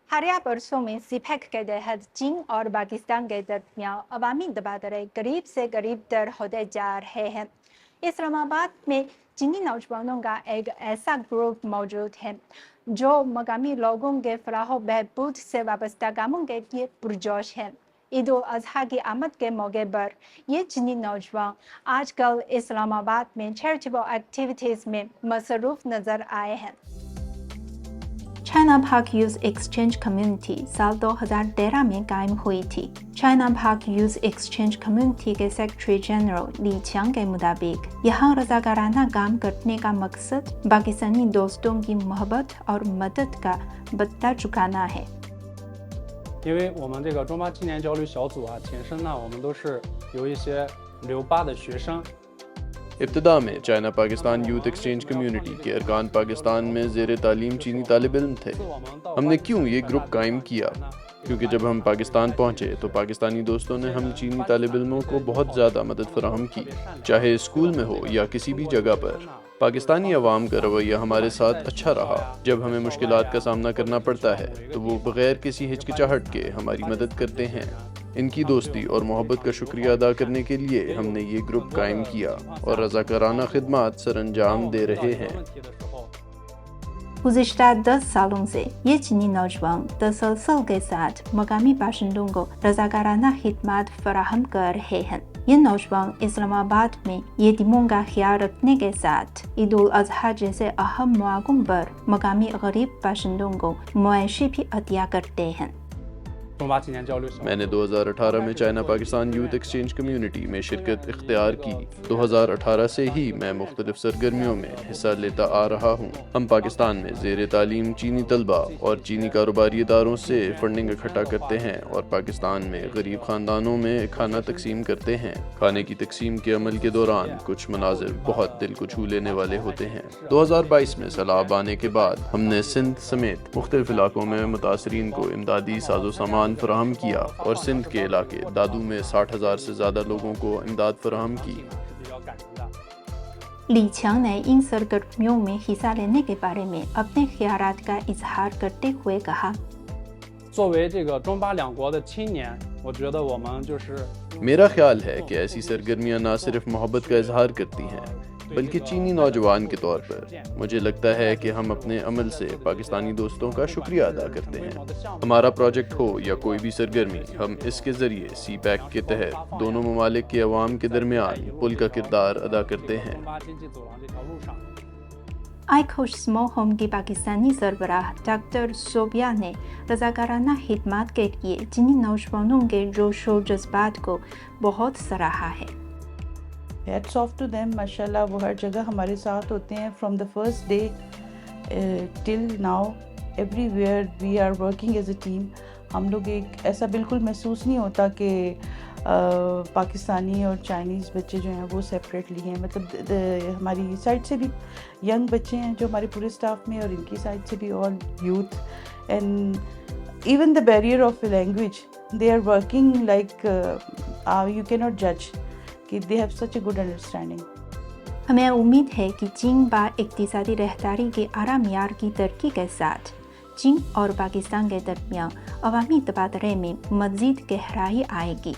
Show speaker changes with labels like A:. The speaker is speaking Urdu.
A: حالیہ برسوں میں سیپیک کے تحت چین اور پاکستان کے درمیان عوامی تبادلے قریب سے قریب تر ہوتے جا رہے ہیں۔ اسلام آباد میں چینی نوجوانوں کا ایک ایسا گروپ موجود ہے جو مقامی لوگوں کے فلاح و بہبود سے وابستہ کاموں کے لیے پرجوش ہے۔ عید الاضحیٰ کی آمد کے موقع پر یہ چینی نوجوان آج کل اسلام آباد میں چیریٹیبل ایکٹیویٹیز میں مصروف نظر آئے ہیں۔ چائنا پاک یوتھ ایکسچینج کمیونٹی سال 2013 میں قائم ہوئی تھی۔ چائنا پاک یوتھ ایکسچینج کمیونٹی کے سیکرٹری جنرل لی چیانگ کے مطابق یہاں رضاکارانہ کام کرنے کا مقصد پاکستانی دوستوں کی محبت اور مدد کا بدلہ چکانا ہے۔
B: 因为我们这个中巴青年交流小组前身呢，我们都是由一些留巴的学生。
C: ابتدا میں China Pakistan youth exchange community کے ارکان پاکستان میں زیر تعلیم چینی طالب علم تھے۔ ہم نے کیوں یہ گروپ قائم کیا؟ کیونکہ جب ہم پاکستان پہنچے تو پاکستانی دوستوں نے ہم چینی طالب علموں کو بہت زیادہ مدد فراہم کی، چاہے اسکول میں ہو یا کسی بھی جگہ پر۔ پاکستانی عوام کا رویہ ہمارے ساتھ اچھا رہا۔ جب ہمیں مشکلات کا سامنا کرنا پڑتا ہے تو وہ بغیر کسی ہچکچاہٹ کے ہماری مدد کرتے ہیں۔ ان کی دوستی اور محبت کا شکریہ ادا کرنے کے لیے ہم نے یہ گروپ قائم کیا اور رضاکارانہ خدمات سر انجام دے رہے ہیں۔
A: گزشتہ 10 سالوں سے یہ چینی نوجوان تسلسل کے ساتھ مقامی باشندوں کو رضاکارانہ خدمات فراہم کر رہے ہیں۔ یہ نوجوان اسلام آباد میں یتیموں کا خیال رکھنے کے ساتھ عید الاضحیٰ جیسے اہم مواقع پر مقامی غریب باشندوں کو معاشی بھی عطیہ کرتے ہیں۔
C: میں نے 2018 میں China Pakistan youth exchange community میں شرکت اختیار کی۔ 2018 سے ہی میں مختلف سرگرمیوں میں حصہ لیتا آ رہا ہوں۔ ہم پاکستان میں زیر تعلیم چینی طلبہ اور چینی کاروباری اداروں سے فنڈنگ اکٹھا کرتے ہیں اور پاکستان میں غریب خاندانوں میں کھانا تقسیم کرتے ہیں۔ کھانے کی تقسیم کے عمل کے دوران کچھ مناظر بہت دل کو چھو لینے والے ہوتے ہیں۔ 2022 میں سیلاب آنے کے بعد ہم نے سندھ سمیت مختلف علاقوں میں متاثرین کو امدادی ساز و سامان فراہم کیا اور سندھ کے علاقے دادو میں 60,000 سے زیادہ لوگوں کو امداد فراہم کی۔
A: لی چیانگ نے ان سرگرمیوں میں حصہ لینے کے بارے میں اپنے خیالات کا اظہار کرتے ہوئے کہا،
B: 作为这个中巴两国的青年，我觉得我们就是
C: میرا خیال ہے کہ ایسی سرگرمیاں نہ صرف محبت کا اظہار کرتی ہیں بلکہ چینی نوجوان کے طور پر مجھے لگتا ہے کہ ہم اپنے عمل سے پاکستانی دوستوں کا شکریہ ادا کرتے ہیں۔ ہمارا پروجیکٹ ہو یا کوئی بھی سرگرمی، ہم اس کے ذریعے سی پیک کے تحت دونوں ممالک کے عوام کے درمیان پل کا کردار ادا کرتے ہیں۔
A: آئی خوش اسمال ہوم کی پاکستانی سربراہ ڈاکٹر صوبیہ نے رضاکارانہ خدمات کے لیے چینی نوجوانوں کے جوش و جذبات کو بہت سراہا ہے۔
D: ہیٹس آف ٹو دیم، ماشاءاللہ وہ ہر جگہ ہمارے ساتھ ہوتے ہیں، from the first day till now everywhere we are working as a team. ہم لوگ ایک ایسا بالکل محسوس نہیں ہوتا کہ پاکستانی اور چائنیز بچے جو ہیں وہ سیپریٹلی ہیں، مطلب ہماری سائڈ سے بھی ینگ بچے ہیں جو ہمارے پورے اسٹاف میں، اور ان کی سائڈ سے بھی all youth, and even the barrier of language they are working like you کی ناٹ جج کہ they have such a good understanding۔
A: ہمیں امید ہے کہ چین با اقتصادی رہداری کے اعلیٰ معیار کی ترقی کے ساتھ چین اور پاکستان کے درمیان عوامی تبادلے میں مزید گہرائی آئے گی۔